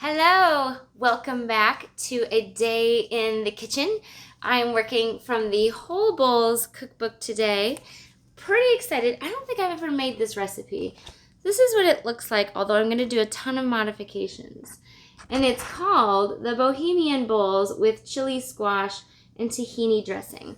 Hello, welcome back to a day in the kitchen. I'm working from the Whole Bowls Cookbook today. Pretty excited. I don't think I've ever made this recipe. This is what it looks like, although I'm going to do a ton of modifications. And it's called the Bohemian Bowls with chili squash and tahini dressing.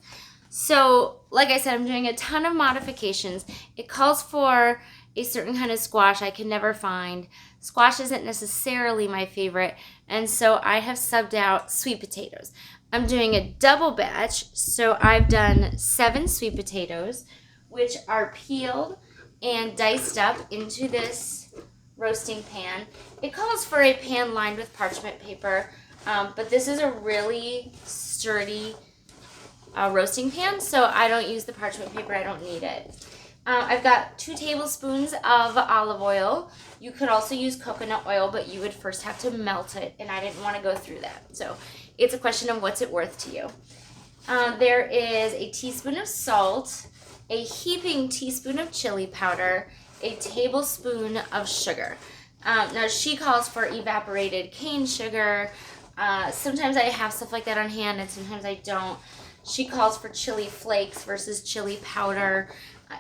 So, like I said, I'm doing a ton of modifications. It calls for a certain kind of squash I can never find. Squash isn't necessarily my favorite, and so I have subbed out sweet potatoes. I'm doing a double batch, so I've done 7 sweet potatoes, which are peeled and diced up into this roasting pan. It calls for a pan lined with parchment paper, but this is a really sturdy roasting pan, so I don't use the parchment paper. I don't need it. I've got 2 tablespoons of olive oil. You could also use coconut oil, but you would first have to melt it, and I didn't want to go through that. So it's a question of what's it worth to you. There is a teaspoon of salt, a heaping teaspoon of chili powder, a tablespoon of sugar. Now she calls for evaporated cane sugar. Sometimes I have stuff like that on hand, and sometimes I don't. She calls for chili flakes versus chili powder.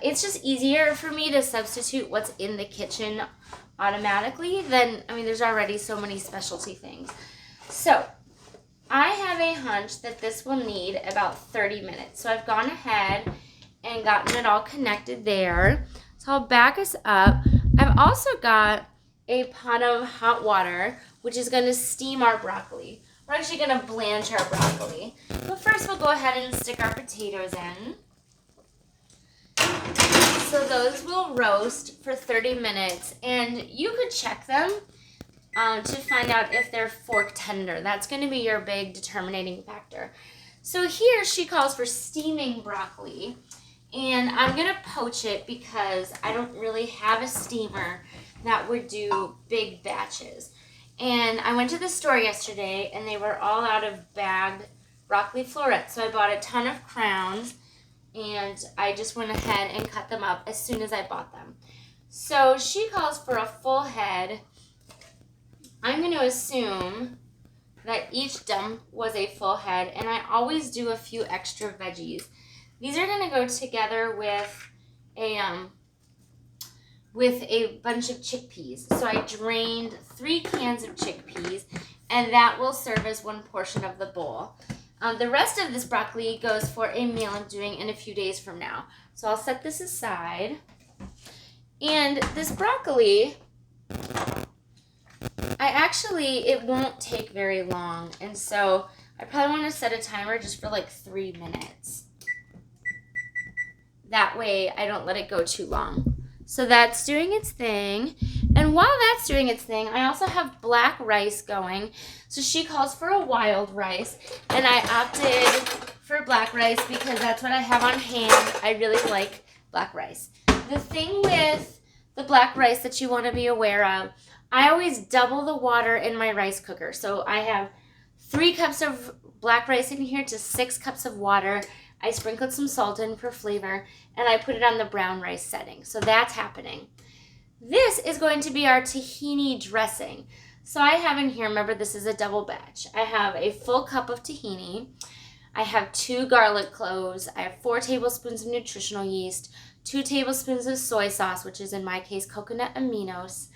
It's just easier for me to substitute what's in the kitchen automatically than, there's already so many specialty things. So, I have a hunch that this will need about 30 minutes. So, I've gone ahead and gotten it all connected there. So, I'll back us up. I've also got a pot of hot water, which is going to steam our broccoli. We're actually going to blanch our broccoli. But first, we'll go ahead and stick our potatoes in. So those will roast for 30 minutes, and you could check them to find out if they're fork tender. That's going to be your big determining factor. So here she calls for steaming broccoli, and I'm going to poach it because I don't really have a steamer that would do big batches. And I went to the store yesterday, and they were all out of bagged broccoli florets, so I bought a ton of crowns. And I just went ahead and cut them up as soon as I bought them. So she calls for a full head. I'm going to assume that each dump was a full head, and I always do a few extra veggies. These are going to go together with a bunch of chickpeas. So I drained 3 cans of chickpeas, and that will serve as 1 portion of the bowl. The rest of this broccoli goes for a meal I'm doing in a few days from now. So I'll set this aside. And this broccoli, it won't take very long. And so I probably want to set a timer just for like 3 minutes. That way I don't let it go too long. So that's doing its thing. And while that's doing its thing, I also have black rice going. So she calls for a wild rice. And I opted for black rice because that's what I have on hand. I really like black rice. The thing with the black rice that you want to be aware of, I always double the water in my rice cooker. So I have 3 cups of black rice in here to 6 cups of water. I sprinkled some salt in for flavor, and I put it on the brown rice setting. So that's happening. This is going to be our tahini dressing. So I have in here, remember this is a double batch. I have a full cup of tahini. I have 2 garlic cloves. I have 4 tablespoons of nutritional yeast, 2 tablespoons of soy sauce, which is in my case coconut aminos,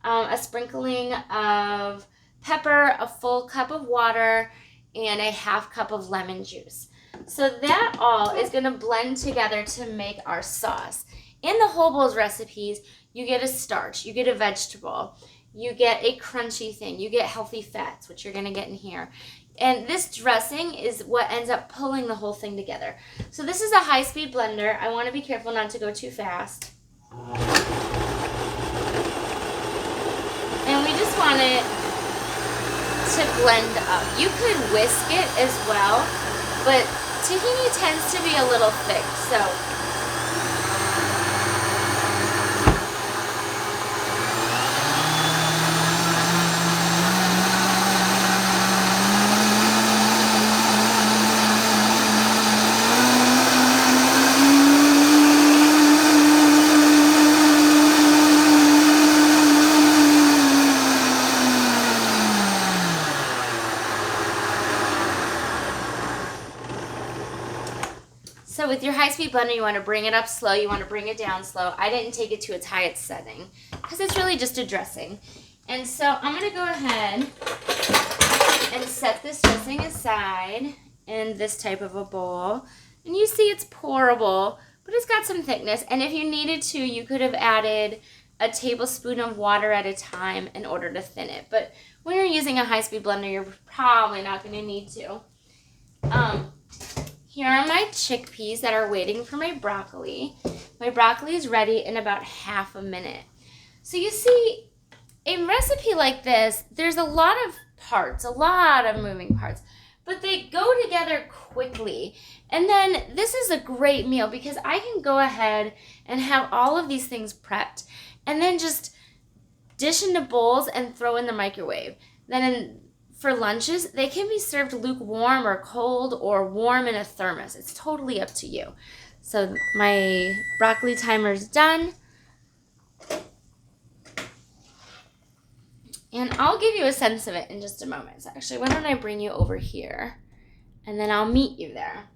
a sprinkling of pepper, a full cup of water, and a half cup of lemon juice. So that all is going to blend together to make our sauce. In the Whole Bowls recipes, you get a starch, you get a vegetable, you get a crunchy thing, you get healthy fats, which you're going to get in here. And this dressing is what ends up pulling the whole thing together. So this is a high-speed blender. I want to be careful not to go too fast. And we just want it to blend up. You could whisk it as well, but tahini tends to be a little thick, so So with your high-speed blender, you want to bring it up slow. You want to bring it down slow. I didn't take it to its highest setting because it's really just a dressing. And so I'm going to go ahead and set this dressing aside in this type of a bowl. And you see it's pourable, but it's got some thickness. And if you needed to, you could have added a tablespoon of water at a time in order to thin it. But when you're using a high-speed blender, you're probably not going to need to. Here are my chickpeas that are waiting for my broccoli. My broccoli is ready in about half a minute. So you see, a recipe like this, there's a lot of parts, a lot of moving parts, but they go together quickly. And then this is a great meal because I can go ahead and have all of these things prepped and then just dish into bowls and throw in the microwave. Then for lunches, they can be served lukewarm or cold or warm in a thermos. It's totally up to you. So my broccoli timer is done. And I'll give you a sense of it in just a moment. So actually, why don't I bring you over here and then I'll meet you there.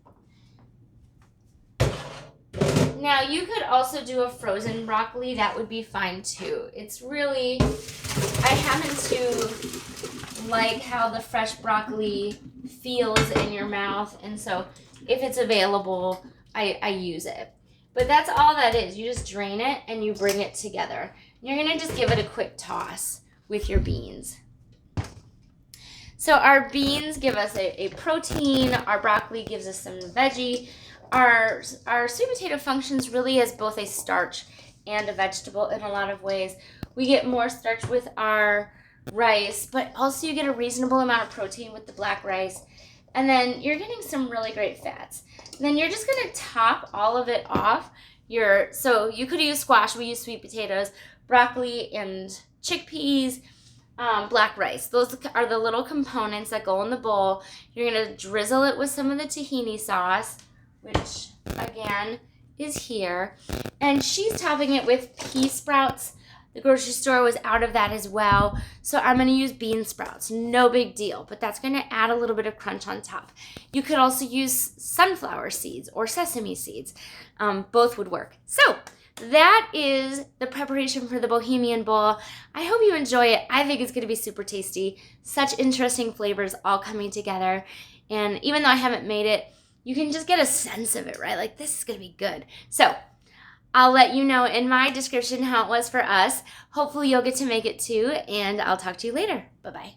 Now, you could also do a frozen broccoli. That would be fine too. It's really, I happen to like how the fresh broccoli feels in your mouth. And so if it's available, I use it. But that's all that is. You just drain it and you bring it together. You're going to just give it a quick toss with your beans. So our beans give us a protein. Our broccoli gives us some veggie. Our sweet potato functions really as both a starch and a vegetable in a lot of ways. We get more starch with our rice, but also you get a reasonable amount of protein with the black rice. And then you're getting some really great fats. And then you're just going to top all of it off. So you could use squash. We use sweet potatoes, broccoli, and chickpeas, black rice. Those are the little components that go in the bowl. You're going to drizzle it with some of the tahini sauce, which again is here. And she's topping it with pea sprouts. The grocery store was out of that as well. So I'm going to use bean sprouts. No big deal, but that's going to add a little bit of crunch on top. You could also use sunflower seeds or sesame seeds. Both would work. So that is the preparation for the Bohemian bowl. I hope you enjoy it. I think it's going to be super tasty. Such interesting flavors all coming together. And even though I haven't made it, you can just get a sense of it, right? Like, this is going to be good. So I'll let you know in my description how it was for us. Hopefully you'll get to make it too, and I'll talk to you later. Bye-bye.